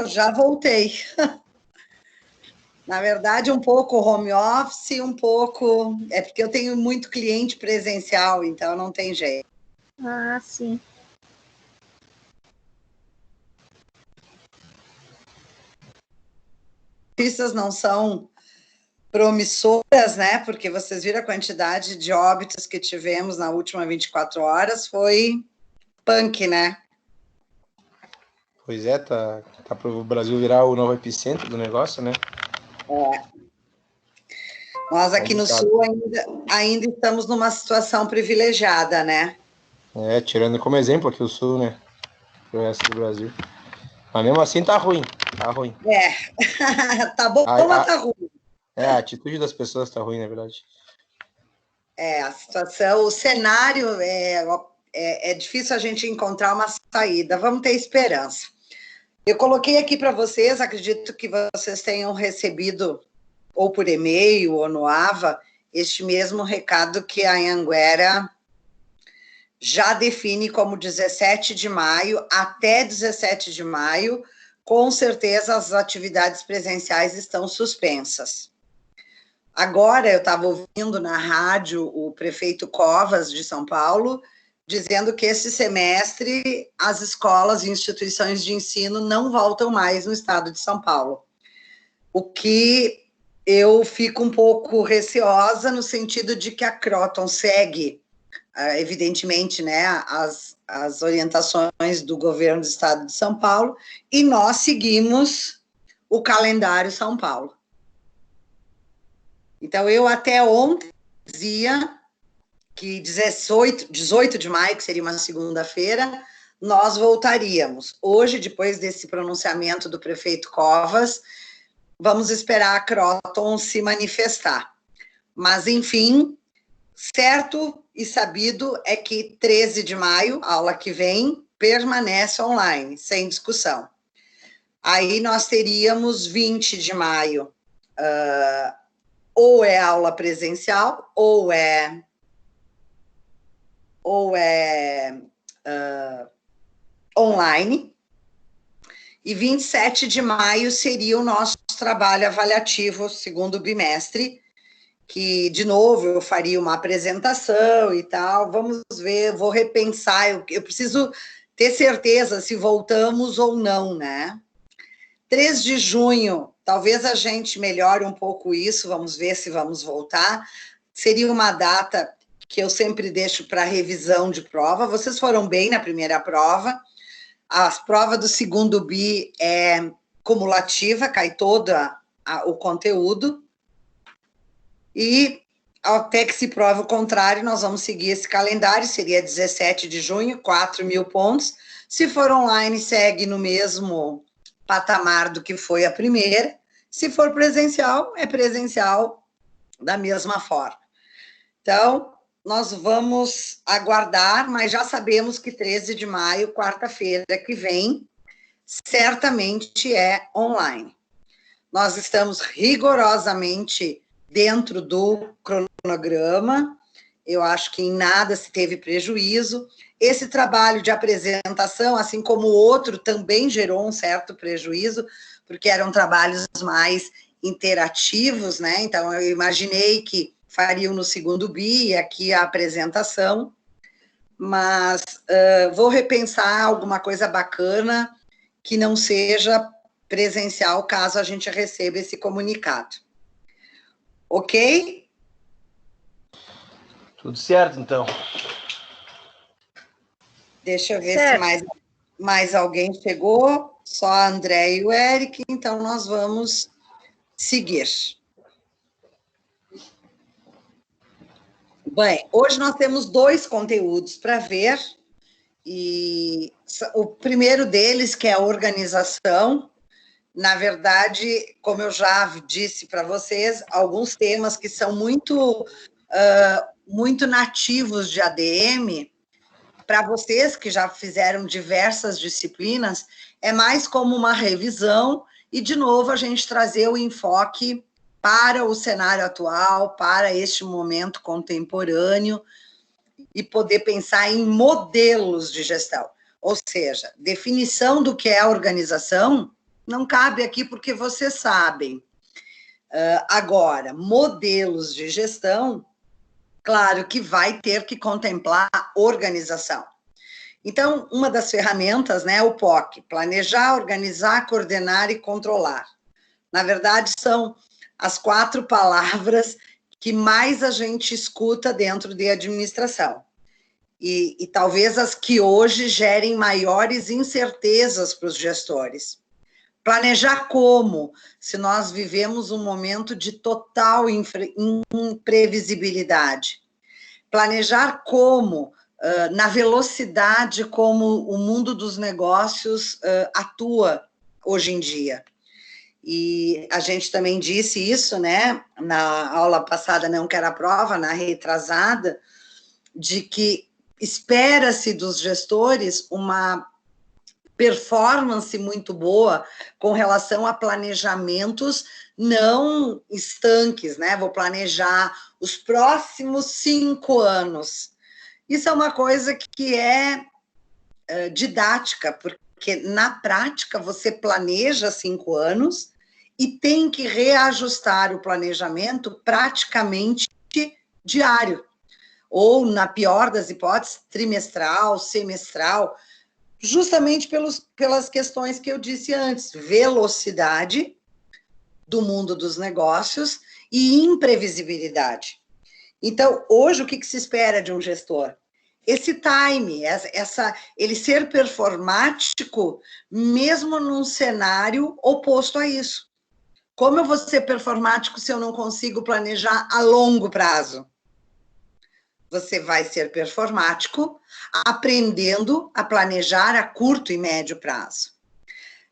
já voltei. Na verdade, um pouco home office, um pouco... É porque eu tenho muito cliente presencial, então não tem jeito. Ah, sim. Notícias não são promissoras, né? Porque vocês viram a quantidade de óbitos que tivemos na última 24 horas, foi punk, né? Pois é, tá para o Brasil virar o novo epicentro do negócio, né? É. Nós aqui no Sul ainda estamos numa situação privilegiada, né? É, tirando como exemplo aqui o Sul, né? O resto do Brasil. Mas mesmo assim tá ruim, tá ruim. É, tá bom, mas tá ruim. A atitude das pessoas tá ruim, na verdade. A situação, o cenário é difícil a gente encontrar uma saída. Vamos ter esperança. Eu coloquei aqui para vocês, acredito que vocês tenham recebido, ou por e-mail, ou no AVA, este mesmo recado que a Anhanguera já define como 17 de maio, até 17 de maio, com certeza as atividades presenciais estão suspensas. Agora, eu estava ouvindo na rádio o prefeito Covas, de São Paulo, dizendo que esse semestre as escolas e instituições de ensino não voltam mais no estado de São Paulo. O que eu fico um pouco receosa no sentido de que a Croton segue, evidentemente, né, as orientações do governo do estado de São Paulo, e nós seguimos o calendário São Paulo. Então, eu até ontem dizia que 18 de maio, que seria uma segunda-feira, nós voltaríamos. Hoje, depois desse pronunciamento do prefeito Covas, vamos esperar a Croton se manifestar. Mas, enfim, certo e sabido é que 13 de maio, aula que vem, permanece online, sem discussão. Aí nós teríamos 20 de maio, ou é aula presencial, ou é online, e 27 de maio seria o nosso trabalho avaliativo, segundo bimestre, que, de novo, eu faria uma apresentação e tal, vamos ver, vou repensar, eu preciso ter certeza se voltamos ou não, né? 3 de junho, talvez a gente melhore um pouco isso, vamos ver se vamos voltar, seria uma data que eu sempre deixo para revisão de prova. Vocês foram bem na primeira prova, a prova do segundo bi é cumulativa, cai todo o conteúdo, e até que se prove o contrário, nós vamos seguir esse calendário, seria 17 de junho, 4.000 pontos, se for online, segue no mesmo patamar do que foi a primeira, se for presencial, é presencial da mesma forma. Então, nós vamos aguardar, mas já sabemos que 13 de maio, quarta-feira que vem, certamente é online. Nós estamos rigorosamente dentro do cronograma, eu acho que em nada se teve prejuízo. Esse trabalho de apresentação, assim como o outro, também gerou um certo prejuízo, porque eram trabalhos mais interativos, né? Então, eu imaginei que fariam no segundo bi, aqui a apresentação, mas vou repensar alguma coisa bacana que não seja presencial, caso a gente receba esse comunicado. Ok? Tudo certo, então. Deixa eu ver se mais alguém chegou. Só a André e o Eric, então nós vamos seguir. Bem, hoje nós temos 2 conteúdos para ver, e o primeiro deles, que é a organização, na verdade, como eu já disse para vocês, alguns temas que são muito nativos de ADM, para vocês que já fizeram diversas disciplinas, é mais como uma revisão e, de novo, a gente trazer o enfoque para o cenário atual, para este momento contemporâneo e poder pensar em modelos de gestão. Ou seja, definição do que é a organização não cabe aqui porque vocês sabem. Agora, modelos de gestão, claro que vai ter que contemplar a organização. Então, uma das ferramentas, né, é o POC, planejar, organizar, coordenar e controlar. Na verdade, são as 4 palavras que mais a gente escuta dentro de administração. E talvez as que hoje gerem maiores incertezas para os gestores. Planejar como, se nós vivemos um momento de total imprevisibilidade. Planejar como, na velocidade como o mundo dos negócios atua hoje em dia. E a gente também disse isso, né, na aula passada, não que era a prova, na retrasada, de que espera-se dos gestores uma performance muito boa com relação a planejamentos não estanques, né? Vou planejar os próximos 5 anos. Isso é uma coisa que é didática, porque na prática você planeja 5 anos e tem que reajustar o planejamento praticamente diário, ou, na pior das hipóteses, trimestral, semestral, justamente pelas questões que eu disse antes, velocidade do mundo dos negócios e imprevisibilidade. Então, hoje, o que se espera de um gestor? Esse time, ele ser performático, mesmo num cenário oposto a isso. Como eu vou ser performático se eu não consigo planejar a longo prazo? Você vai ser performático aprendendo a planejar a curto e médio prazo.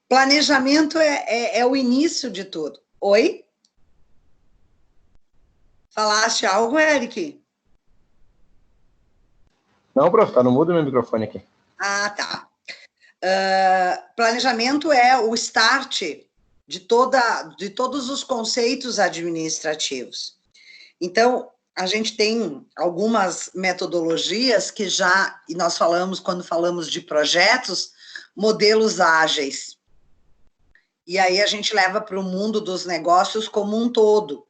Planejamento é o início de tudo. Oi? Falaste algo, Eric? Não, prof, tá no mudo meu microfone aqui. Ah, tá. Planejamento é o start de todos os conceitos administrativos. Então, a gente tem algumas metodologias que e nós falamos, quando falamos de projetos, modelos ágeis. E aí a gente leva para o mundo dos negócios como um todo. O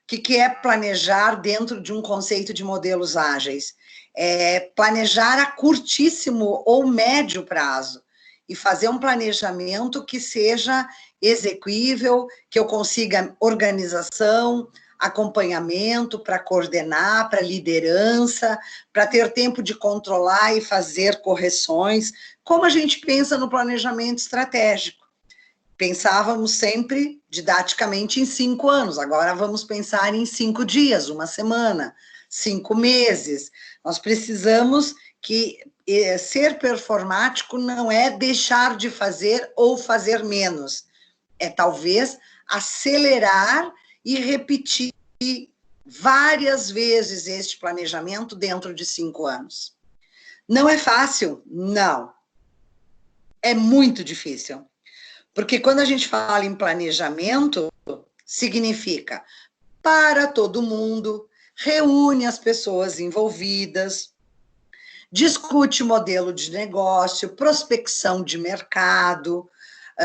que é planejar dentro de um conceito de modelos ágeis? É planejar a curtíssimo ou médio prazo e fazer um planejamento que seja execuível, que eu consiga organização, acompanhamento para coordenar, para liderança, para ter tempo de controlar e fazer correções, como a gente pensa no planejamento estratégico. Pensávamos sempre didaticamente em 5 anos, agora vamos pensar em 5 dias, 1 semana, 5 meses. Nós precisamos que ser performático não é deixar de fazer ou fazer menos, é talvez acelerar e repetir várias vezes este planejamento dentro de 5 anos. Não é fácil? Não. É muito difícil. Porque quando a gente fala em planejamento, significa para todo mundo, reúne as pessoas envolvidas, discute modelo de negócio, prospecção de mercado,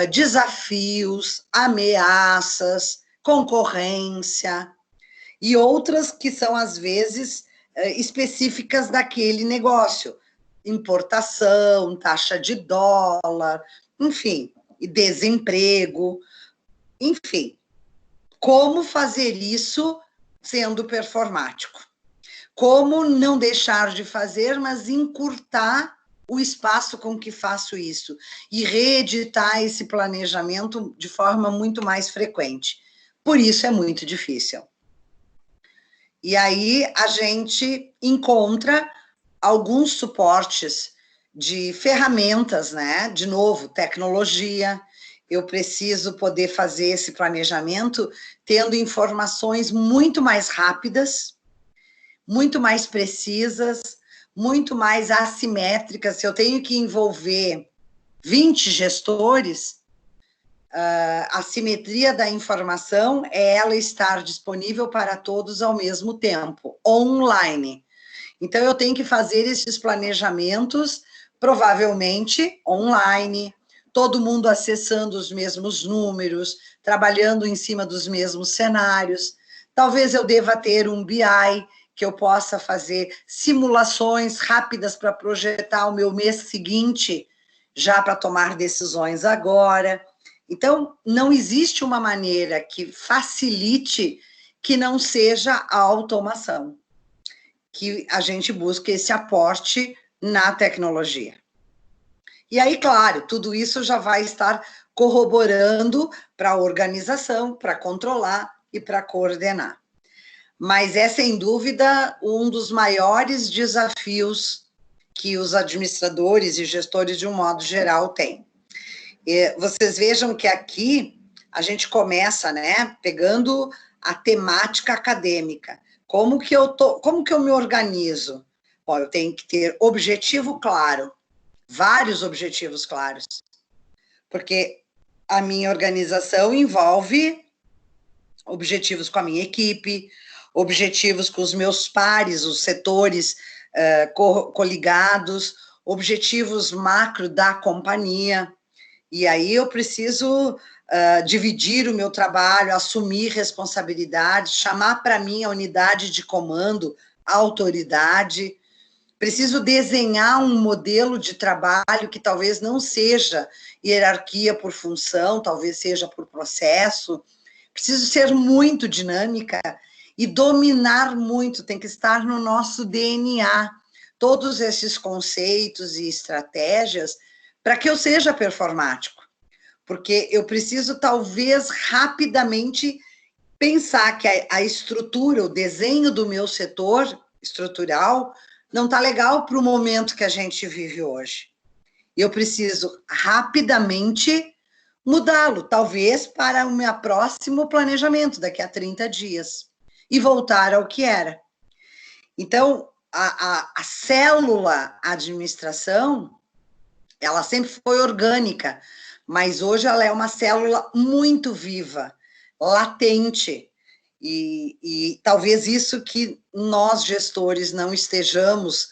desafios, ameaças, concorrência e outras que são, às vezes, específicas daquele negócio. Importação, taxa de dólar, enfim, e desemprego, enfim. Como fazer isso sendo performático? Como não deixar de fazer, mas encurtar o espaço com que faço isso e reeditar esse planejamento de forma muito mais frequente. Por isso é muito difícil. E aí a gente encontra alguns suportes de ferramentas, né? De novo, tecnologia. Eu preciso poder fazer esse planejamento tendo informações muito mais rápidas, muito mais precisas, muito mais assimétricas. Se eu tenho que envolver 20 gestores, a simetria da informação é ela estar disponível para todos ao mesmo tempo, online. Então, eu tenho que fazer esses planejamentos Provavelmente online, todo mundo acessando os mesmos números, trabalhando em cima dos mesmos cenários. Talvez eu deva ter um BI, que eu possa fazer simulações rápidas para projetar o meu mês seguinte, já para tomar decisões agora. Então, não existe uma maneira que facilite que não seja a automação, que a gente busque esse aporte na tecnologia. E aí, claro, tudo isso já vai estar corroborando para a organização, para controlar e para coordenar. Mas é, sem dúvida, um dos maiores desafios que os administradores e gestores, de um modo geral, têm. E vocês vejam que aqui a gente começa, né, pegando a temática acadêmica. Como que eu me organizo? Bom, eu tenho que ter objetivo claro, vários objetivos claros, porque a minha organização envolve objetivos com a minha equipe, objetivos com os meus pares, os setores coligados, objetivos macro da companhia. E aí eu preciso dividir o meu trabalho, assumir responsabilidade, chamar para mim a unidade de comando, a autoridade. Preciso desenhar um modelo de trabalho que talvez não seja hierarquia por função, talvez seja por processo. Preciso ser muito dinâmica e dominar muito, tem que estar no nosso DNA, todos esses conceitos e estratégias para que eu seja performático. Porque eu preciso, talvez, rapidamente pensar que a estrutura, o desenho do meu setor estrutural não está legal para o momento que a gente vive hoje. Eu preciso rapidamente mudá-lo, talvez para o meu próximo planejamento, daqui a 30 dias, e voltar ao que era. Então, a célula administração, ela sempre foi orgânica, mas hoje ela é uma célula muito viva, latente, e talvez isso que nós, gestores, não estejamos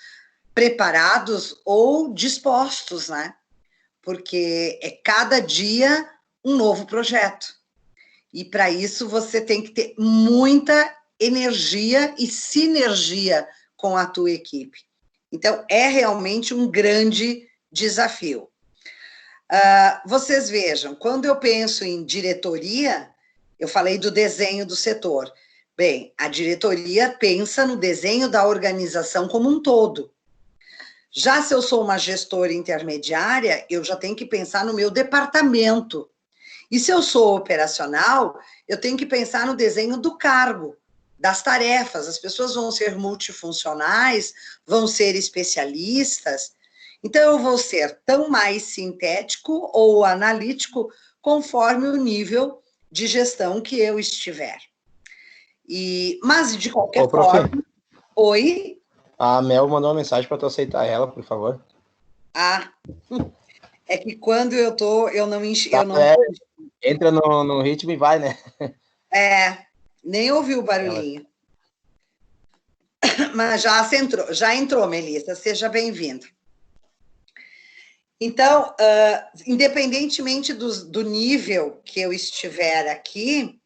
preparados ou dispostos, né? Porque é cada dia um novo projeto. E para isso você tem que ter muita energia e sinergia com a tua equipe. Então, é realmente um grande desafio. Vocês vejam, quando eu penso em diretoria, eu falei do desenho do setor. Bem, a diretoria pensa no desenho da organização como um todo. Já se eu sou uma gestora intermediária, eu já tenho que pensar no meu departamento. E se eu sou operacional, eu tenho que pensar no desenho do cargo, das tarefas. As pessoas vão ser multifuncionais, vão ser especialistas. Então, eu vou ser tão mais sintético ou analítico conforme o nível de gestão que eu estiver. Mas, de qualquer forma... Oi? A Mel mandou uma mensagem para tu aceitar ela, por favor. É que quando eu tô, eu não enxergo. Entra no ritmo e vai, né? Nem ouvi o barulhinho. Mas já entrou, Melissa, seja bem-vinda. Então, independentemente do nível que eu estiver aqui,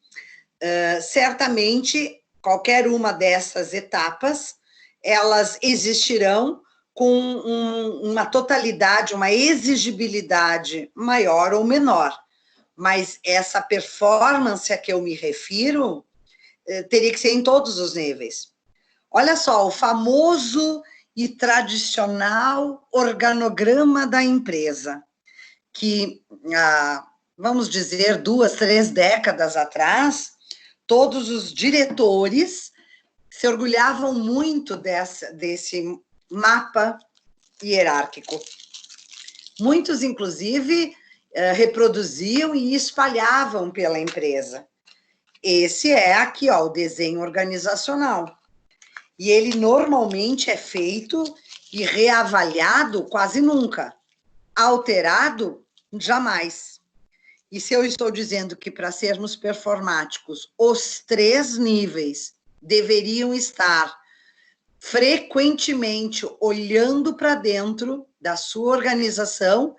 certamente qualquer uma dessas etapas, elas existirão com uma totalidade, uma exigibilidade maior ou menor. Mas essa performance a que eu me refiro teria que ser em todos os níveis. Olha só, o famoso e tradicional organograma da empresa, que, vamos dizer, 2, 3 décadas atrás, todos os diretores se orgulhavam muito desse mapa hierárquico. Muitos, inclusive, reproduziam e espalhavam pela empresa. Esse é aqui, ó, o desenho organizacional. E ele normalmente é feito e reavaliado quase nunca. Alterado, jamais. E se eu estou dizendo que para sermos performáticos, os 3 níveis deveriam estar frequentemente olhando para dentro da sua organização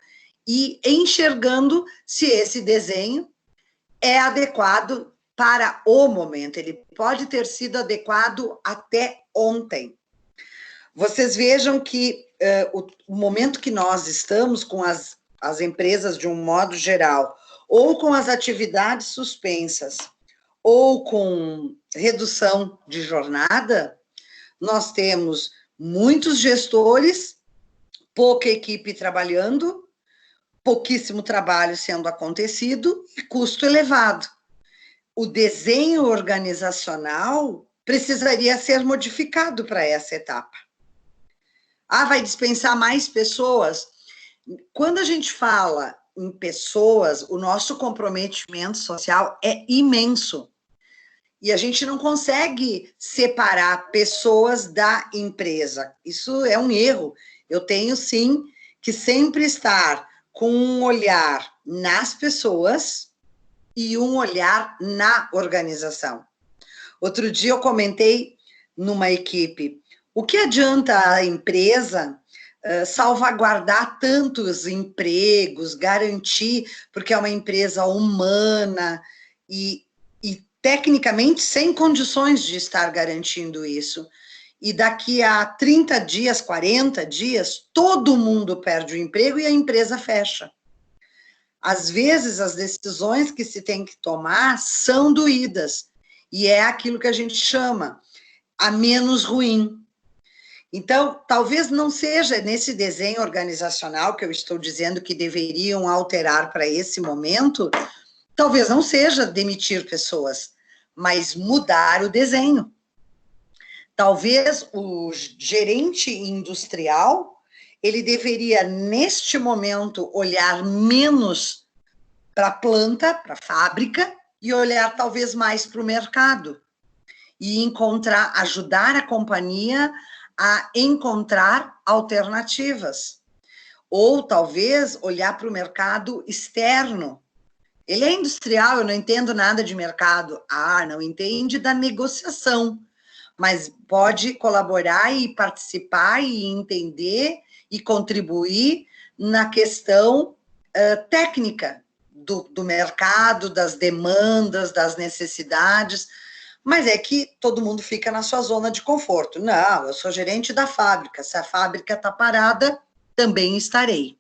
e enxergando se esse desenho é adequado para o momento. Ele pode ter sido adequado até ontem. Vocês vejam que o momento que nós estamos com as empresas de um modo geral, ou com as atividades suspensas, ou com redução de jornada, nós temos muitos gestores, pouca equipe trabalhando, pouquíssimo trabalho sendo acontecido e custo elevado. O desenho organizacional precisaria ser modificado para essa etapa. Vai dispensar mais pessoas? Quando a gente fala em pessoas, o nosso comprometimento social é imenso. E a gente não consegue separar pessoas da empresa. Isso é um erro. Eu tenho, sim, que sempre estar com um olhar nas pessoas e um olhar na organização. Outro dia eu comentei numa equipe, o que adianta a empresa salvaguardar tantos empregos, garantir, porque é uma empresa humana e tecnicamente sem condições de estar garantindo isso. E daqui a 30 dias, 40 dias, todo mundo perde o emprego e a empresa fecha. Às vezes, as decisões que se tem que tomar são doídas, e é aquilo que a gente chama a menos ruim. Então, talvez não seja nesse desenho organizacional que eu estou dizendo que deveriam alterar para esse momento, talvez não seja demitir pessoas, mas mudar o desenho. Talvez o gerente industrial, ele deveria, neste momento, olhar menos para a planta, para a fábrica, e olhar talvez mais para o mercado. E ajudar a companhia a encontrar alternativas. Ou talvez olhar para o mercado externo. Ele é industrial, eu não entendo nada de mercado. Não entende da negociação, mas pode colaborar e participar e entender e contribuir na questão técnica do mercado, das demandas, das necessidades, mas é que todo mundo fica na sua zona de conforto. Não, eu sou gerente da fábrica, se a fábrica está parada, também estarei.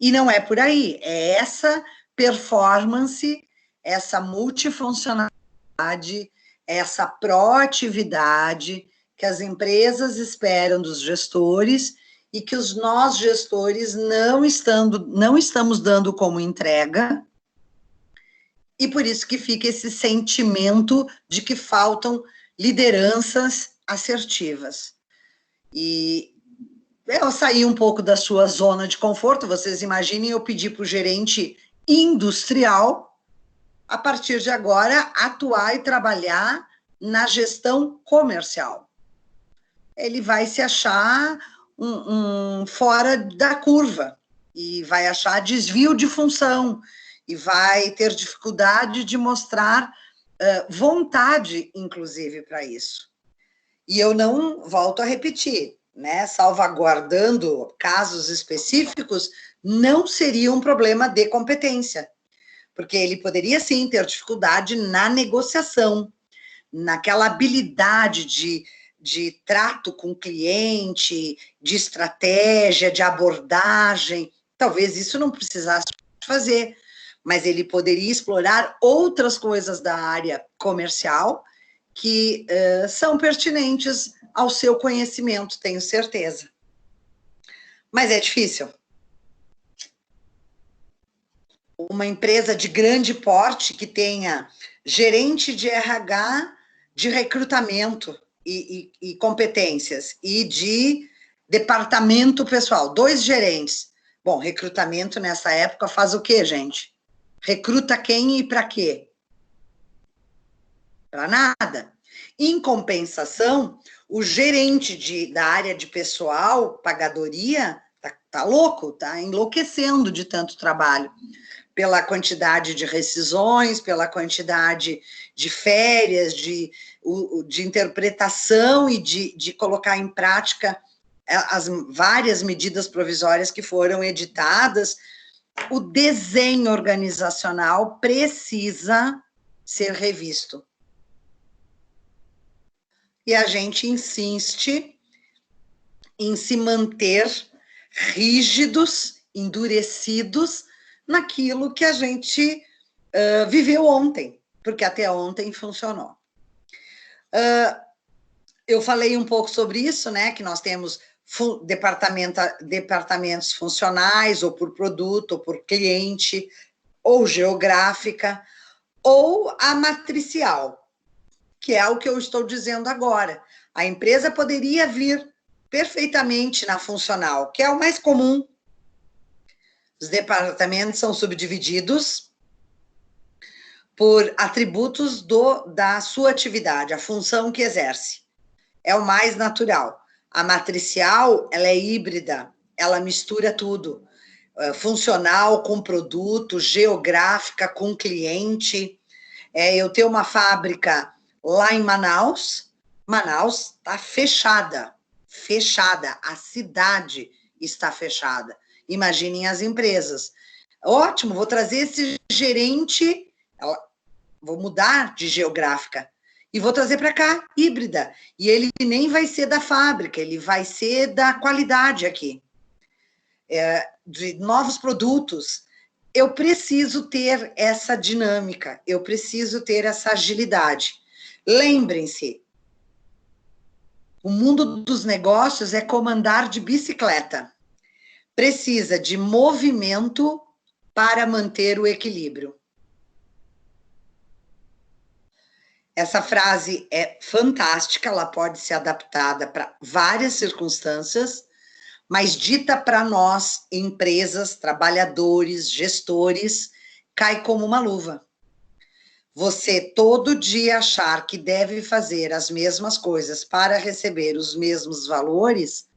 E não é por aí, é essa performance, essa multifuncionalidade, essa proatividade que as empresas esperam dos gestores e que nós, gestores, não estamos dando como entrega, e por isso que fica esse sentimento de que faltam lideranças assertivas. E eu saí um pouco da sua zona de conforto, vocês imaginem eu pedir para o gerente industrial, a partir de agora, atuar e trabalhar na gestão comercial. Ele vai se achar fora da curva, e vai achar desvio de função, e vai ter dificuldade de mostrar vontade, inclusive, para isso. E eu não volto a repetir, né? Salvaguardando casos específicos, não seria um problema de competência, porque ele poderia, sim, ter dificuldade na negociação, naquela habilidade de trato com o cliente, de estratégia, de abordagem. Talvez isso não precisasse fazer, mas ele poderia explorar outras coisas da área comercial que são pertinentes ao seu conhecimento, tenho certeza. Mas é difícil. Uma empresa de grande porte que tenha gerente de RH, de recrutamento e competências, e de departamento pessoal, 2 gerentes. Bom, recrutamento nessa época faz o quê, gente? Recruta quem e para quê? Para nada. Em compensação, o gerente da área de pessoal, pagadoria, tá louco, tá enlouquecendo de tanto trabalho, pela quantidade de rescisões, pela quantidade de férias, de interpretação e de colocar em prática as várias medidas provisórias que foram editadas, o desenho organizacional precisa ser revisto. E a gente insiste em se manter rígidos, endurecidos naquilo que a gente viveu ontem, porque até ontem funcionou. Eu falei um pouco sobre isso, né, que nós temos departamentos funcionais, ou por produto, ou por cliente, ou geográfica, ou a matricial, que é o que eu estou dizendo agora. A empresa poderia vir perfeitamente na funcional, que é o mais comum. Os departamentos são subdivididos por atributos da sua atividade, a função que exerce. É o mais natural. A matricial, ela é híbrida, ela mistura tudo. Funcional com produto, geográfica com cliente. Eu tenho uma fábrica lá em Manaus. Manaus está fechada. A cidade está fechada. Imaginem as empresas. Ótimo, vou trazer esse gerente, vou mudar de geográfica e vou trazer para cá, híbrida. E ele nem vai ser da fábrica, ele vai ser da qualidade aqui. De novos produtos. Eu preciso ter essa dinâmica, eu preciso ter essa agilidade. Lembrem-se, o mundo dos negócios é como andar de bicicleta. Precisa de movimento para manter o equilíbrio. Essa frase é fantástica, ela pode ser adaptada para várias circunstâncias, mas dita para nós, empresas, trabalhadores, gestores, cai como uma luva. Você todo dia achar que deve fazer as mesmas coisas para receber os mesmos valores,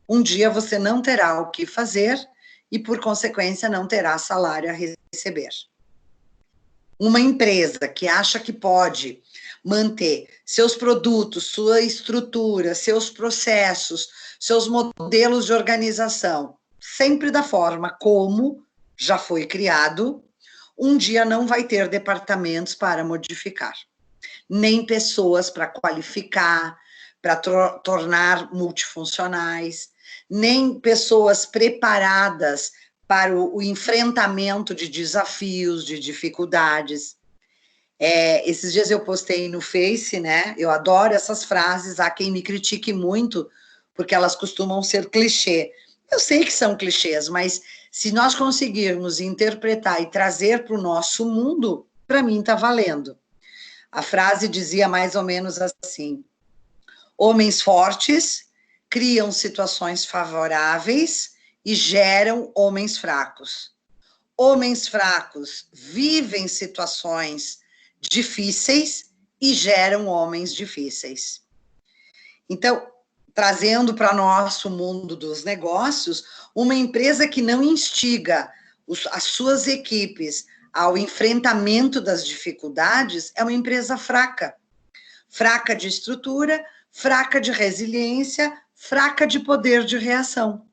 um dia você não terá o que fazer e, por consequência, não terá salário a receber. Uma empresa que acha que pode manter seus produtos, sua estrutura, seus processos, seus modelos de organização, sempre da forma como já foi criado, um dia não vai ter departamentos para modificar, nem pessoas para qualificar, para tornar multifuncionais, nem pessoas preparadas para o enfrentamento de desafios, de dificuldades. Esses dias eu postei no Face, né? Eu adoro essas frases, há quem me critique muito, porque elas costumam ser clichê. Eu sei que são clichês, mas se nós conseguirmos interpretar e trazer para o nosso mundo, para mim está valendo. A frase dizia mais ou menos assim: homens fortes criam situações favoráveis e geram homens fracos. Homens fracos vivem situações difíceis e geram homens difíceis. Então, trazendo para nosso mundo dos negócios, uma empresa que não instiga as suas equipes ao enfrentamento das dificuldades é uma empresa fraca. Fraca de estrutura, fraca de resiliência, fraca de poder de reação.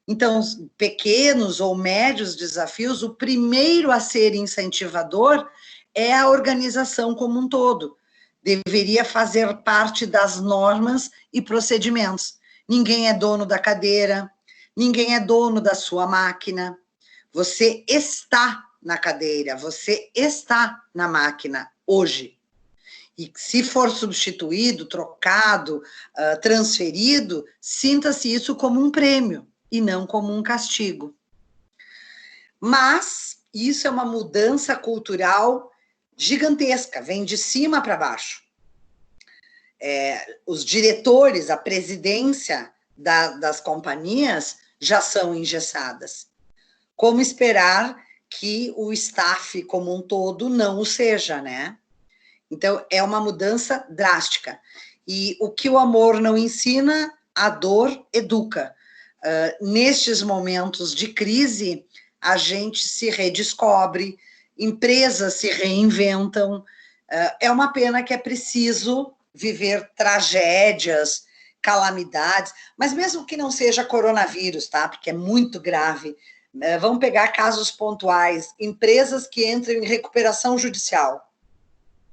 Então, pequenos ou médios desafios, o primeiro a ser incentivador é a organização como um todo. Deveria fazer parte das normas e procedimentos. Ninguém é dono da cadeira, ninguém é dono da sua máquina. Você está na cadeira, você está na máquina hoje. E se for substituído, trocado, transferido, sinta-se isso como um prêmio e não como um castigo. Mas isso é uma mudança cultural gigantesca, vem de cima para baixo. Os diretores, a presidência das companhias já são engessadas. Como esperar que o staff como um todo não o seja, né? Então, é uma mudança drástica. E o que o amor não ensina, a dor educa. Nestes momentos de crise, a gente se redescobre, empresas se reinventam. É uma pena que é preciso, viver tragédias, calamidades, mas mesmo que não seja coronavírus, tá? Porque é muito grave. Vamos pegar casos pontuais, empresas que entram em recuperação judicial.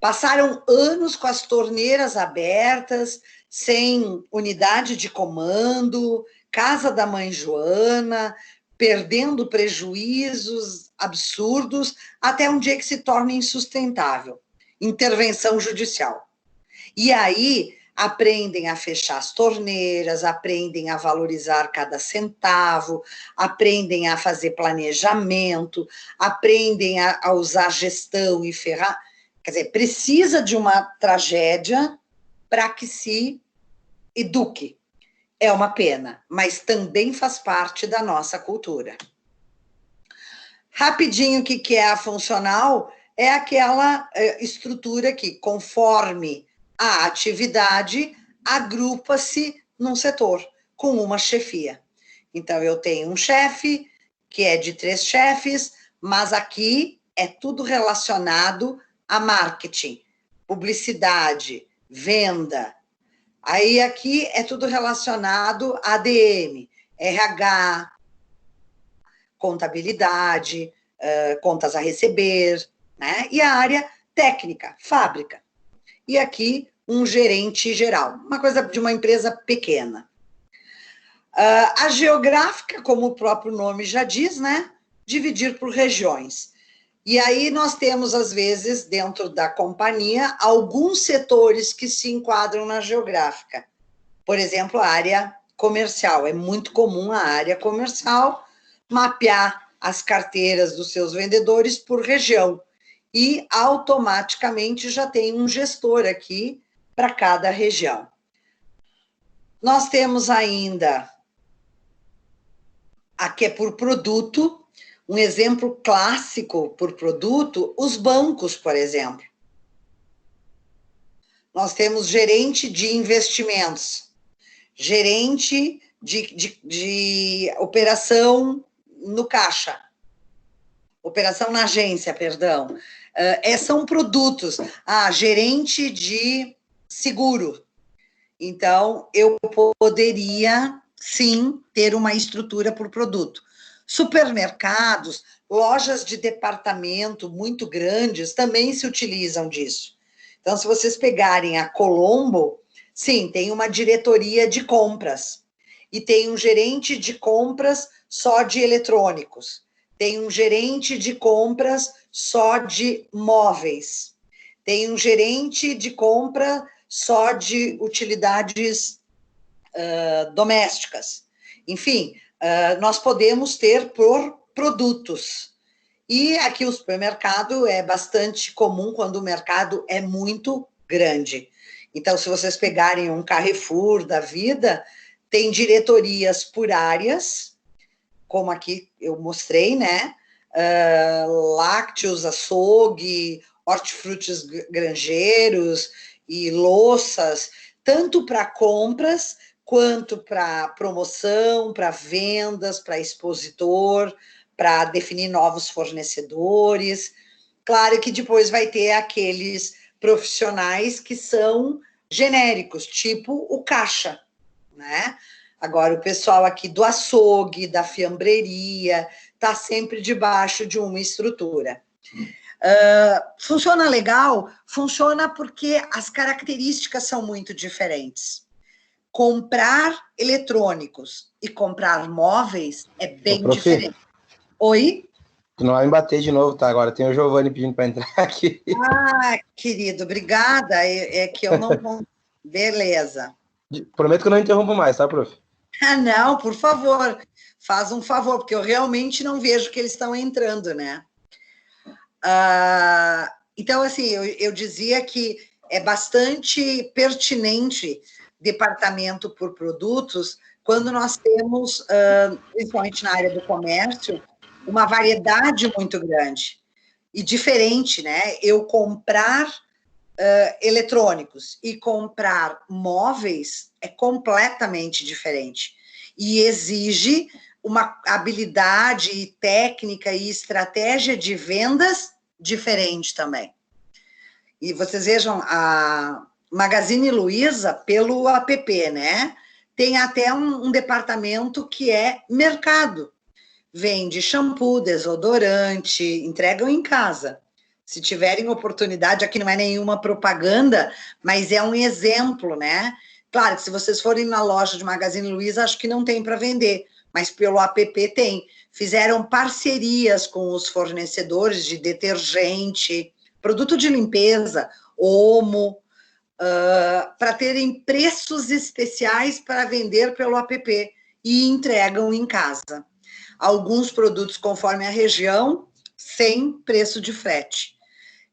Passaram anos com as torneiras abertas, sem unidade de comando, casa da mãe Joana, perdendo prejuízos absurdos, até um dia que se torna insustentável. Intervenção judicial. E aí aprendem a fechar as torneiras, aprendem a valorizar cada centavo, aprendem a fazer planejamento, aprendem a usar gestão e ferrar. Quer dizer, precisa de uma tragédia para que se eduque. É uma pena, mas também faz parte da nossa cultura. Rapidinho, o que é a funcional? É aquela estrutura que, conforme a atividade, agrupa-se num setor, com uma chefia. Então, eu tenho um chefe, que é de 3 chefes, mas aqui é tudo relacionado a marketing, publicidade, venda. Aí aqui é tudo relacionado a ADM, RH, contabilidade, contas a receber, né? E a área técnica, fábrica. E aqui um gerente geral, uma coisa de uma empresa pequena. A geográfica, como o próprio nome já diz, né? Dividir por regiões. E aí nós temos, às vezes, dentro da companhia, alguns setores que se enquadram na geográfica. Por exemplo, a área comercial. É muito comum a área comercial mapear as carteiras dos seus vendedores por região. E automaticamente já tem um gestor aqui para cada região. Nós temos ainda, aqui é por produto. Um exemplo clássico por produto, os bancos, por exemplo. Nós temos gerente de investimentos, gerente de operação no caixa, operação na agência, perdão. São produtos. Gerente de seguro. Então, eu poderia, sim, ter uma estrutura por produto. Supermercados, lojas de departamento muito grandes também se utilizam disso. Então, se vocês pegarem a Colombo, sim, tem uma diretoria de compras e tem um gerente de compras só de eletrônicos, tem um gerente de compras só de móveis, tem um gerente de compra só de utilidades domésticas. Enfim, nós podemos ter por produtos. E aqui o supermercado é bastante comum quando o mercado é muito grande. Então, se vocês pegarem um Carrefour da vida, tem diretorias por áreas, como aqui eu mostrei, né? Lácteos, açougue, hortifrutis granjeiros e louças, tanto para compras quanto para promoção, para vendas, para expositor, para definir novos fornecedores. Claro que depois vai ter aqueles profissionais que são genéricos, tipo o caixa, né? Agora, o pessoal aqui do açougue, da fiambreria, está sempre debaixo de uma estrutura. Funciona legal? Funciona porque as características são muito diferentes. Comprar eletrônicos e comprar móveis é bem diferente. Oi? Tu não vai me bater de novo, tá? Agora tem o Giovanni pedindo para entrar aqui. Querido, obrigada. É que eu não vou... Beleza. Prometo que eu não interrompo mais, tá, prof? Não, por favor. Faz um favor, porque eu realmente não vejo que eles estão entrando, né? Então, assim, eu dizia que é bastante pertinente departamento por produtos quando nós temos, principalmente na área do comércio, uma variedade muito grande e diferente, né? Eu comprar eletrônicos e comprar móveis é completamente diferente e exige uma habilidade técnica e estratégia de vendas diferente também. E vocês vejam, Magazine Luiza, pelo app, né? Tem até um departamento que é mercado. Vende shampoo, desodorante, entregam em casa. Se tiverem oportunidade, aqui não é nenhuma propaganda, mas é um exemplo, né? Claro que se vocês forem na loja de Magazine Luiza, acho que não tem para vender, mas pelo app tem. Fizeram parcerias com os fornecedores de detergente, produto de limpeza, Omo, para terem preços especiais para vender pelo app e entregam em casa. Alguns produtos conforme a região, sem preço de frete.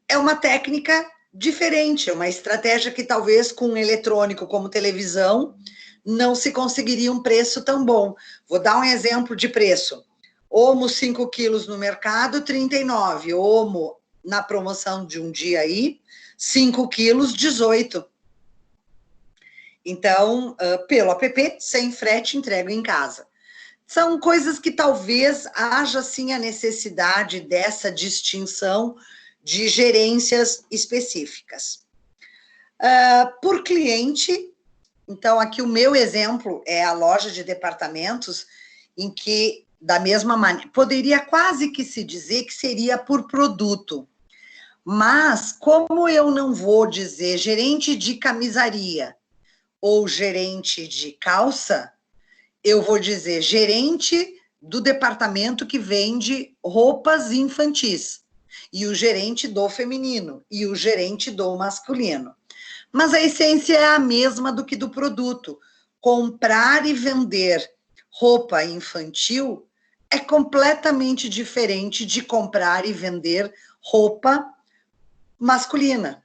É uma técnica diferente, é uma estratégia que talvez com um eletrônico como televisão não se conseguiria um preço tão bom. Vou dar um exemplo de preço. Omo 5 quilos no mercado, 39. Omo na promoção de um dia aí, 5 quilos, 18. Então, pelo app, sem frete, entrega em casa. São coisas que talvez haja, sim, a necessidade dessa distinção de gerências específicas. Por cliente, então, aqui o meu exemplo é a loja de departamentos, em que, da mesma maneira, poderia quase que se dizer que seria por produto. Mas, como eu não vou dizer gerente de camisaria ou gerente de calça, eu vou dizer gerente do departamento que vende roupas infantis, e o gerente do feminino, e o gerente do masculino. Mas a essência é a mesma do que do produto. Comprar e vender roupa infantil é completamente diferente de comprar e vender roupa masculina.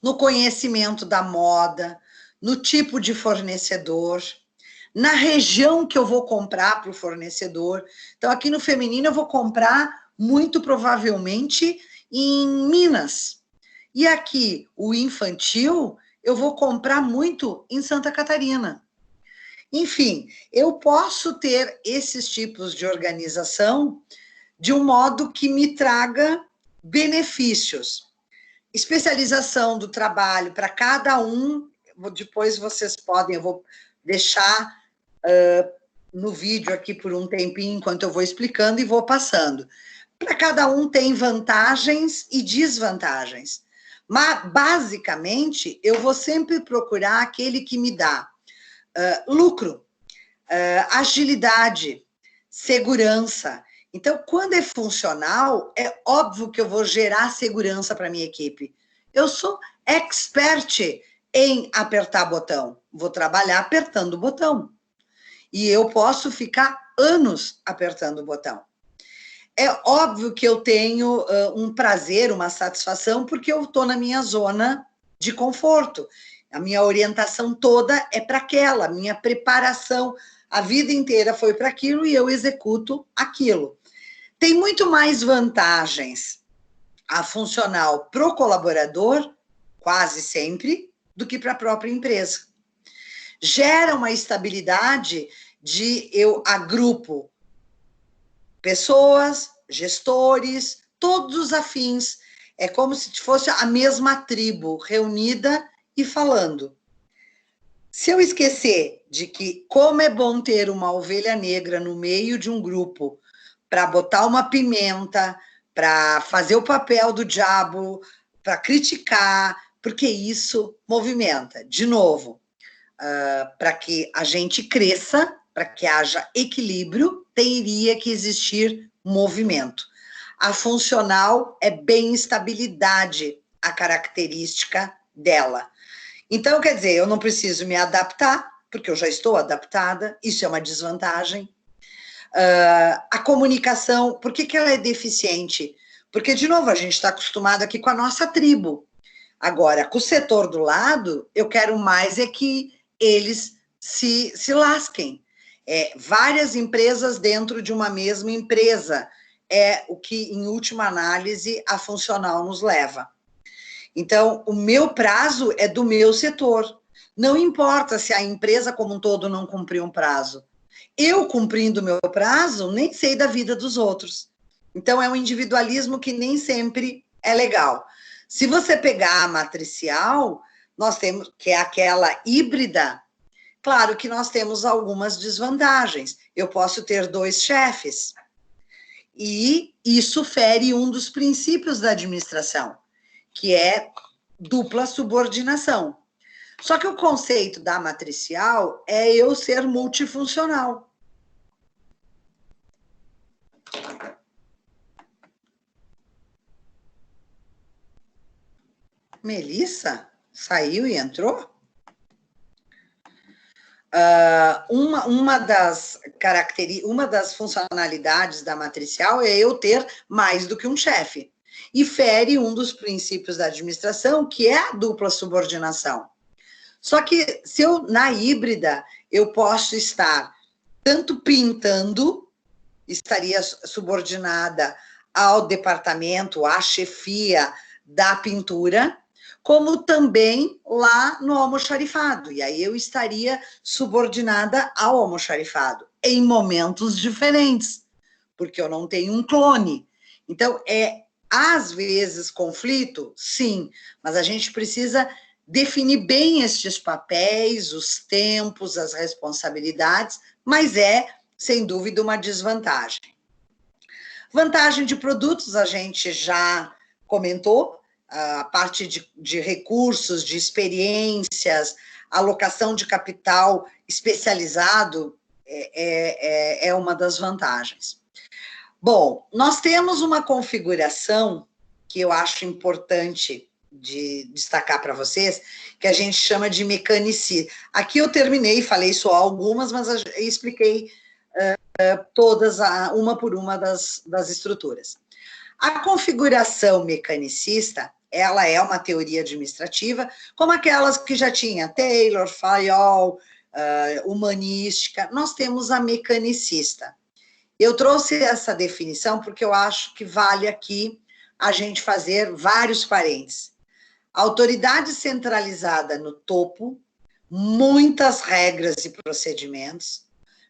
No conhecimento da moda, no tipo de fornecedor, na região que eu vou comprar para o fornecedor. Então, aqui no feminino, eu vou comprar muito provavelmente em Minas. E aqui, o infantil, eu vou comprar muito em Santa Catarina. Enfim, eu posso ter esses tipos de organização de um modo que me traga benefícios. Especialização do trabalho para cada um, depois vocês podem, eu vou deixar no vídeo aqui por um tempinho, enquanto eu vou explicando e vou passando. Para cada um tem vantagens e desvantagens. Mas, basicamente, eu vou sempre procurar aquele que me dá lucro, agilidade, segurança. Então, quando é funcional, é óbvio que eu vou gerar segurança para a minha equipe. Eu sou expert em apertar botão. Vou trabalhar apertando o botão. E eu posso ficar anos apertando o botão. É óbvio que eu tenho um prazer, uma satisfação, porque eu estou na minha zona de conforto. A minha orientação toda é para aquela, a minha preparação, a vida inteira foi para aquilo e eu executo aquilo. Tem muito mais vantagens a funcional para o colaborador, quase sempre, do que para a própria empresa. Gera uma estabilidade de eu agrupo pessoas, gestores, todos afins. É como se fosse a mesma tribo reunida e falando. Se eu esquecer de que como é bom ter uma ovelha negra no meio de um grupo para botar uma pimenta, para fazer o papel do diabo, para criticar, porque isso movimenta. De novo, para que a gente cresça, para que haja equilíbrio, teria que existir movimento. A funcional é bem estabilidade, a característica dela. Então, quer dizer, eu não preciso me adaptar, porque eu já estou adaptada, isso é uma desvantagem. A comunicação, por que ela é deficiente? Porque, de novo, a gente está acostumado aqui com a nossa tribo. Agora, com o setor do lado, eu quero mais é que eles se lasquem. Várias empresas dentro de uma mesma empresa é o que, em última análise, a funcional nos leva. Então, o meu prazo é do meu setor. Não importa se a empresa como um todo não cumpriu um prazo. Eu cumprindo o meu prazo, nem sei da vida dos outros. Então, é um individualismo que nem sempre é legal. Se você pegar a matricial, nós temos, que é aquela híbrida, claro que nós temos algumas desvantagens. Eu posso ter 2 chefes, e isso fere um dos princípios da administração, que é dupla subordinação. Só que o conceito da matricial é eu ser multifuncional. Melissa? Saiu e entrou? Uma das funcionalidades da matricial é eu ter mais do que um chefe. E fere um dos princípios da administração, que é a dupla subordinação. Só que se eu, na híbrida, eu posso estar tanto pintando, estaria subordinada ao departamento, à chefia da pintura, como também lá no almoxarifado. E aí eu estaria subordinada ao almoxarifado, em momentos diferentes, porque eu não tenho um clone. Então, às vezes, conflito, sim, mas a gente precisa definir bem estes papéis, os tempos, as responsabilidades, mas sem dúvida, uma desvantagem. Vantagem de produtos, a gente já comentou, a parte de recursos, de experiências, alocação de capital especializado é uma das vantagens. Bom, nós temos uma configuração que eu acho importante de destacar para vocês, que a gente chama de mecanicista. Aqui eu terminei, falei só algumas, mas eu expliquei todas, uma por uma das estruturas. A configuração mecanicista, ela é uma teoria administrativa, como aquelas que já tinha Taylor, Fayol, humanística. Nós temos a mecanicista. Eu trouxe essa definição porque eu acho que vale aqui a gente fazer vários parênteses. Autoridade centralizada no topo, muitas regras e procedimentos,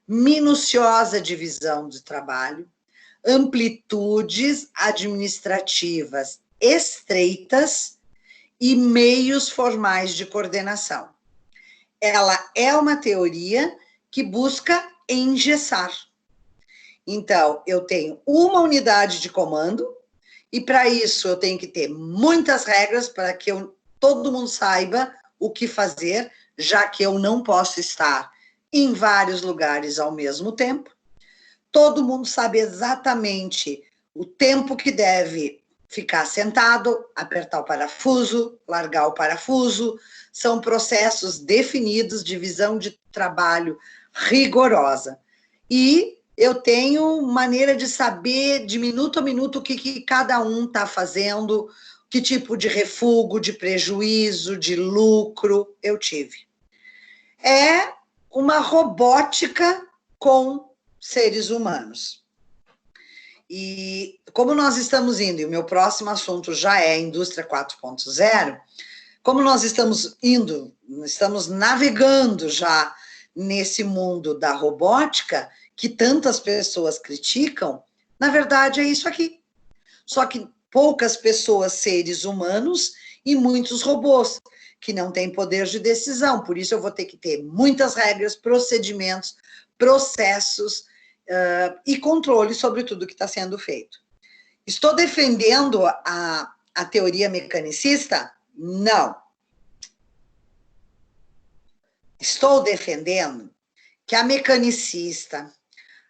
minuciosa divisão de trabalho, amplitudes administrativas estreitas e meios formais de coordenação. Ela é uma teoria que busca engessar. Então, eu tenho uma unidade de comando e, para isso, eu tenho que ter muitas regras para que todo mundo saiba o que fazer, já que eu não posso estar em vários lugares ao mesmo tempo. Todo mundo sabe exatamente o tempo que deve ficar sentado, apertar o parafuso, largar o parafuso. São processos definidos, divisão de trabalho rigorosa. E eu tenho maneira de saber, de minuto a minuto, o que cada um está fazendo, que tipo de refúgio, de prejuízo, de lucro eu tive. É uma robótica com seres humanos. E como nós estamos indo, e o meu próximo assunto já é a indústria 4.0, como nós estamos indo, estamos navegando já nesse mundo da robótica, que tantas pessoas criticam, na verdade é isso aqui. Só que poucas pessoas, seres humanos, e muitos robôs, que não têm poder de decisão. Por isso eu vou ter que ter muitas regras, procedimentos, processos e controle sobre tudo que está sendo feito. Estou defendendo a teoria mecanicista? Não. Estou defendendo que a mecanicista,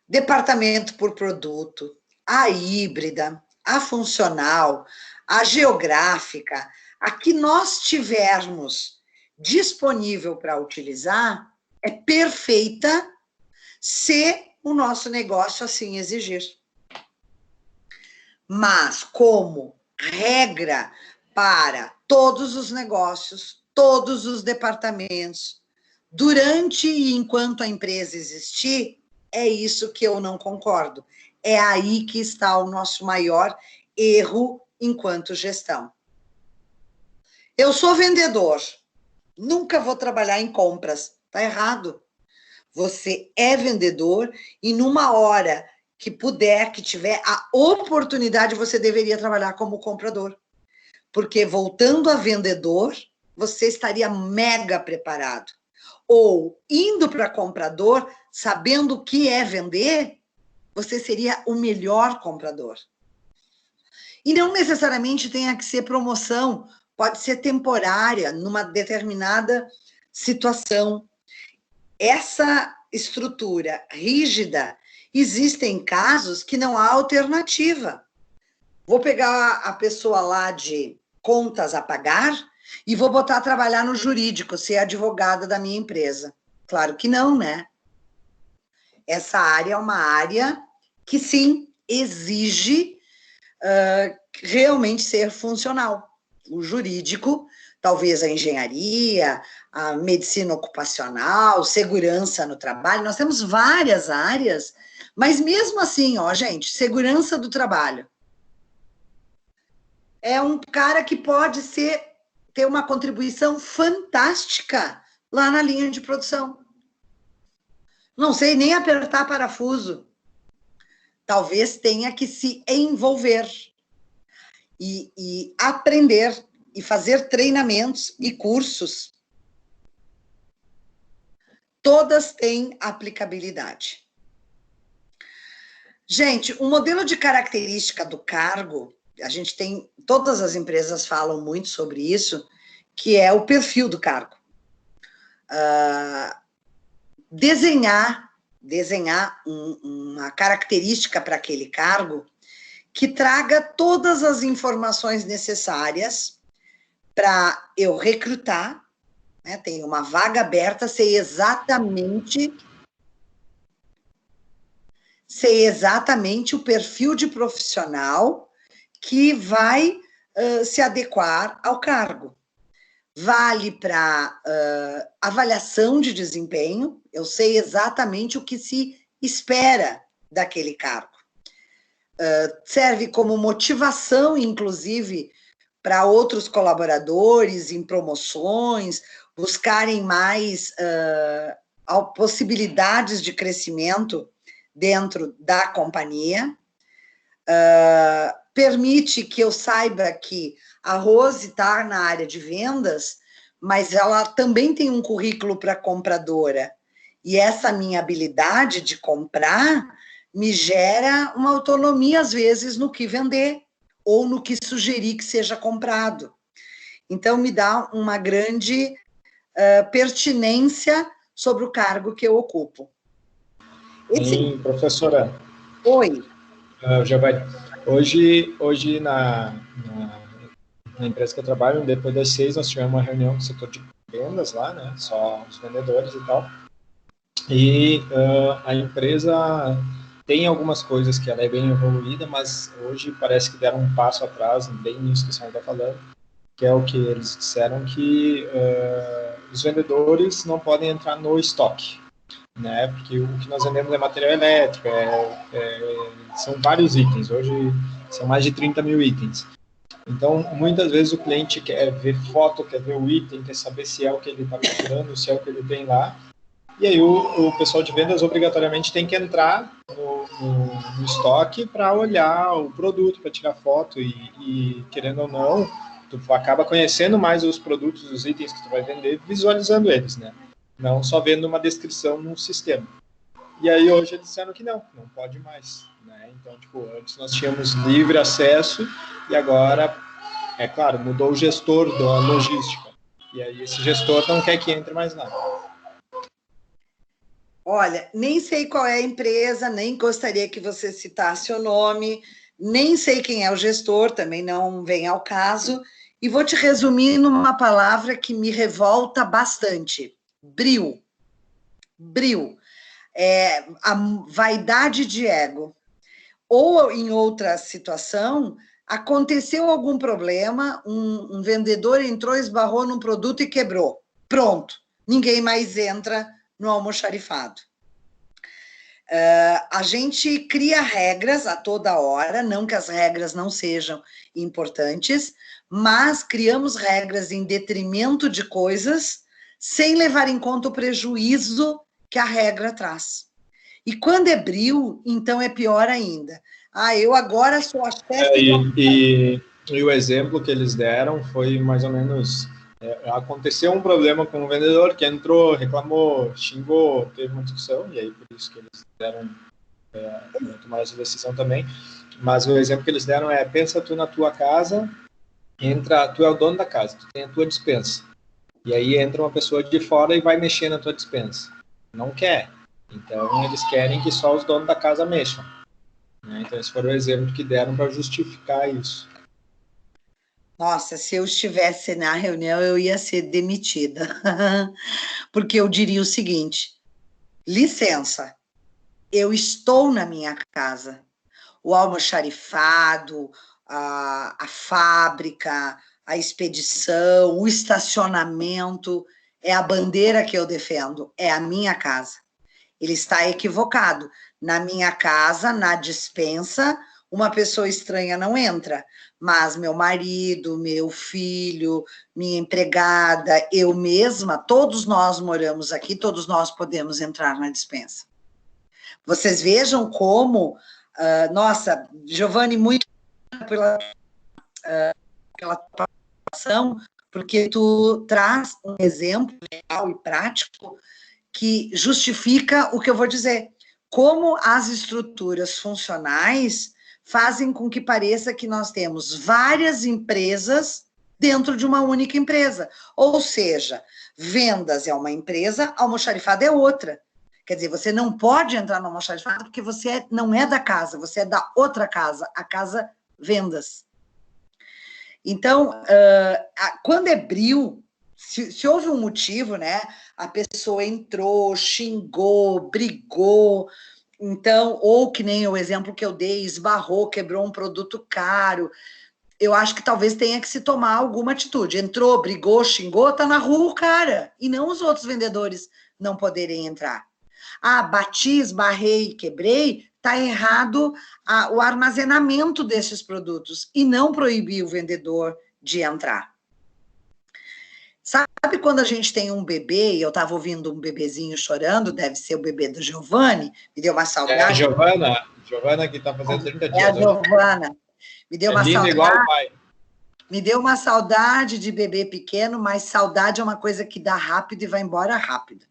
departamento por produto, a híbrida, a funcional, a geográfica, a que nós tivermos disponível para utilizar, é perfeita se o nosso negócio assim exigir. Mas como regra para todos os negócios, todos os departamentos, durante e enquanto a empresa existir, é isso que eu não concordo. É aí que está o nosso maior erro enquanto gestão. Eu sou vendedor, nunca vou trabalhar em compras. Está errado. Você é vendedor e numa hora que puder, que tiver a oportunidade, você deveria trabalhar como comprador. Porque voltando a vendedor, você estaria mega preparado. Ou, indo para comprador, sabendo o que é vender, você seria o melhor comprador. E não necessariamente tenha que ser promoção, pode ser temporária, numa determinada situação. Essa estrutura rígida, existem casos que não há alternativa. Vou pegar a pessoa lá de contas a pagar e vou botar a trabalhar no jurídico, ser advogada da minha empresa. Claro que não, né? Essa área é uma área que, sim, exige realmente ser funcional. O jurídico, talvez a engenharia, a medicina ocupacional, segurança no trabalho, nós temos várias áreas, mas mesmo assim, ó, gente, segurança do trabalho. É um cara que pode ter uma contribuição fantástica lá na linha de produção. Não sei nem apertar parafuso. Talvez tenha que se envolver e aprender e fazer treinamentos e cursos. Todas têm aplicabilidade. Gente, o modelo de característica do cargo, a gente tem, todas as empresas falam muito sobre isso, que é o perfil do cargo. Desenhar uma característica para aquele cargo que traga todas as informações necessárias para eu recrutar, né, tem uma vaga aberta, sei exatamente o perfil de profissional que vai se adequar ao cargo. Vale para avaliação de desempenho, eu sei exatamente o que se espera daquele cargo. Serve como motivação, inclusive, para outros colaboradores em promoções, buscarem mais possibilidades de crescimento dentro da companhia. Permite que eu saiba que a Rose está na área de vendas, mas ela também tem um currículo para compradora. E essa minha habilidade de comprar me gera uma autonomia, às vezes, no que vender ou no que sugerir que seja comprado. Então, me dá uma grande pertinência sobre o cargo que eu ocupo. Sim, professora. Oi. Giovanni, hoje na empresa que eu trabalho, depois das 6, nós tivemos uma reunião com o setor de vendas lá, né? Só os vendedores e tal. E a empresa tem algumas coisas que ela é bem evoluída, mas hoje parece que deram um passo atrás, bem nisso que a senhora está falando, que é o que eles disseram, que os vendedores não podem entrar no estoque, né? Porque o que nós vendemos é material elétrico, são vários itens, hoje são mais de 30 mil itens. Então, muitas vezes o cliente quer ver foto, quer ver o item, quer saber se é o que ele está procurando, se é o que ele tem lá. E aí o pessoal de vendas obrigatoriamente tem que entrar no estoque para olhar o produto, para tirar foto e, querendo ou não, tu acaba conhecendo mais os produtos, os itens que tu vai vender, visualizando eles, né? Não só vendo uma descrição num sistema. E aí hoje eles disseram que não pode mais, né? Então, tipo, antes nós tínhamos livre acesso e agora, é claro, mudou o gestor da logística. E aí esse gestor não quer que entre mais nada. Olha, nem sei qual é a empresa, nem gostaria que você citasse o nome, nem sei quem é o gestor, também não vem ao caso, e vou te resumir numa palavra que me revolta bastante: bril. Bril. A vaidade de ego. Ou em outra situação, aconteceu algum problema, um vendedor entrou, esbarrou num produto e quebrou. Pronto, ninguém mais entra no almoxarifado. A gente cria regras a toda hora, não que as regras não sejam importantes, mas criamos regras em detrimento de coisas sem levar em conta o prejuízo que a regra traz. E quando é bril, então é pior ainda. Eu agora sou a chefe... E o exemplo que eles deram foi mais ou menos Aconteceu um problema com o vendedor que entrou, reclamou, xingou, teve uma discussão, e aí por isso que eles tomaram essa decisão também. Mas o exemplo que eles deram é: pensa tu na tua casa, tu é o dono da casa, tu tem a tua despensa. E aí entra uma pessoa de fora e vai mexer na tua despensa. Não quer. Então, eles querem que só os donos da casa mexam. Né? Então, esse foi o exemplo que deram para justificar isso. Nossa, se eu estivesse na reunião, eu ia ser demitida. Porque eu diria o seguinte: licença, eu estou na minha casa. O almoxarifado, a fábrica, a expedição, o estacionamento, é a bandeira que eu defendo, é a minha casa. Ele está equivocado. Na minha casa, na despensa, uma pessoa estranha não entra, mas meu marido, meu filho, minha empregada, eu mesma, todos nós moramos aqui, todos nós podemos entrar na despensa. Vocês vejam como, nossa, Giovanni, muito pela participação, porque tu traz um exemplo real e prático que justifica o que eu vou dizer. Como as estruturas funcionais fazem com que pareça que nós temos várias empresas dentro de uma única empresa. Ou seja, vendas é uma empresa, almoxarifado é outra. Quer dizer, você não pode entrar no almoxarifado porque você não é da casa, você é da outra casa, a casa vendas. Então, quando é bril, se houve um motivo, né? A pessoa entrou, xingou, brigou, então, ou que nem o exemplo que eu dei, esbarrou, quebrou um produto caro, eu acho que talvez tenha que se tomar alguma atitude. Entrou, brigou, xingou, tá na rua o cara, e não os outros vendedores não poderem entrar. Bati, esbarrei, quebrei, tá errado o armazenamento desses produtos, e não proibir o vendedor de entrar. Sabe quando a gente tem um bebê, e eu estava ouvindo um bebezinho chorando, deve ser o bebê do Giovanni, me deu uma saudade. É a Giovana que está fazendo 30 dias. É a Giovana, me deu uma saudade. Igual o pai. Me deu uma saudade de bebê pequeno, mas saudade é uma coisa que dá rápido e vai embora rápido.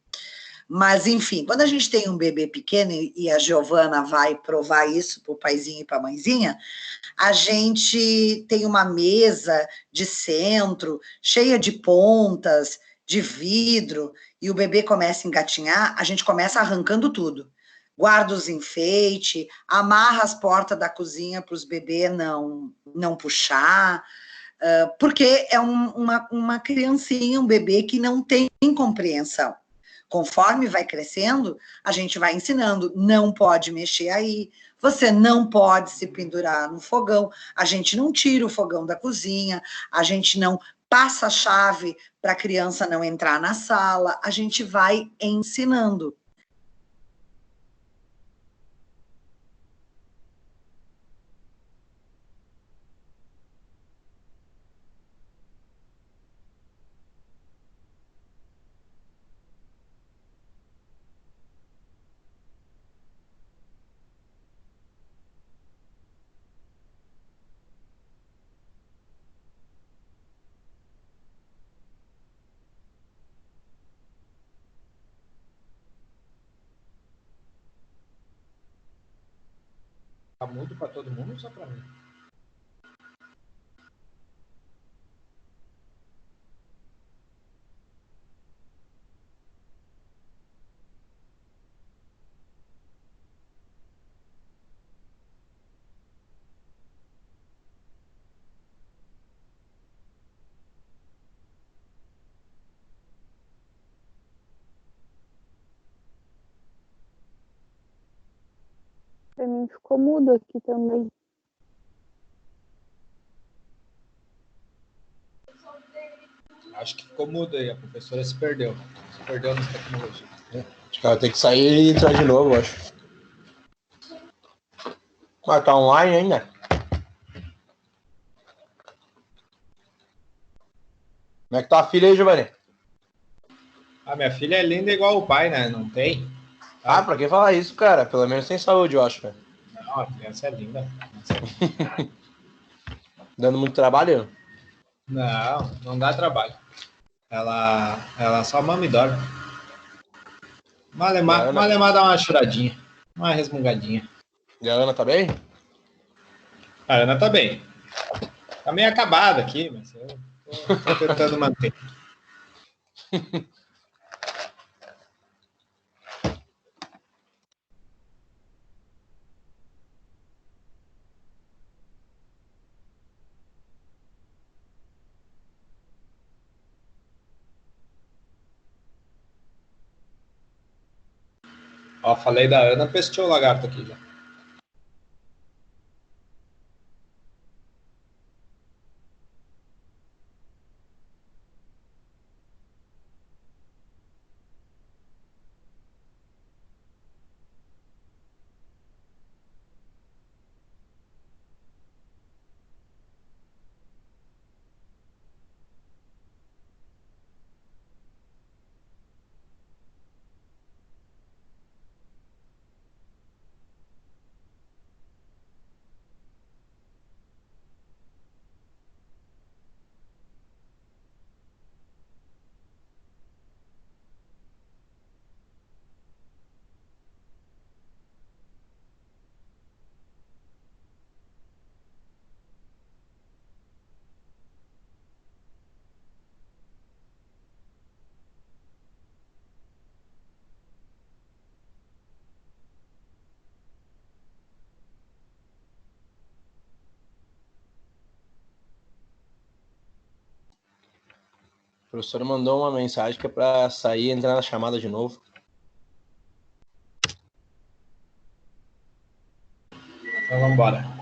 Mas, enfim, quando a gente tem um bebê pequeno, e a Giovana vai provar isso para o paizinho e para a mãezinha, a gente tem uma mesa de centro, cheia de pontas, de vidro, e o bebê começa a engatinhar, a gente começa arrancando tudo. Guarda os enfeites, amarra as portas da cozinha para os bebês não puxar, porque é uma criancinha, um bebê que não tem compreensão. Conforme vai crescendo, a gente vai ensinando, não pode mexer aí, você não pode se pendurar no fogão, a gente não tira o fogão da cozinha, a gente não passa a chave para a criança não entrar na sala, a gente vai ensinando. Tá mudo para todo mundo ou só para mim? Para mim ficou mudo aqui também. Acho que ficou mudo aí, a professora se perdeu. Se perdeu nas tecnologias. Acho que ela tem que sair e entrar de novo, eu acho. Mas tá online ainda? Como é que tá a filha aí, Giovanni? Minha filha é linda igual o pai, né? Não tem? Pra que falar isso, cara? Pelo menos tem saúde, eu acho, cara. Não, a criança é linda. Dando muito trabalho? Não dá trabalho. Ela só mama e dorme. E a Ana? Malemar dá uma choradinha, uma resmungadinha. E a Ana tá bem? A Ana tá bem. Tá meio acabada aqui, mas eu tô tentando manter. Ó, falei da Ana, pesteou o lagarto aqui já. O professor mandou uma mensagem que é pra sair e entrar na chamada de novo. Então vamos embora.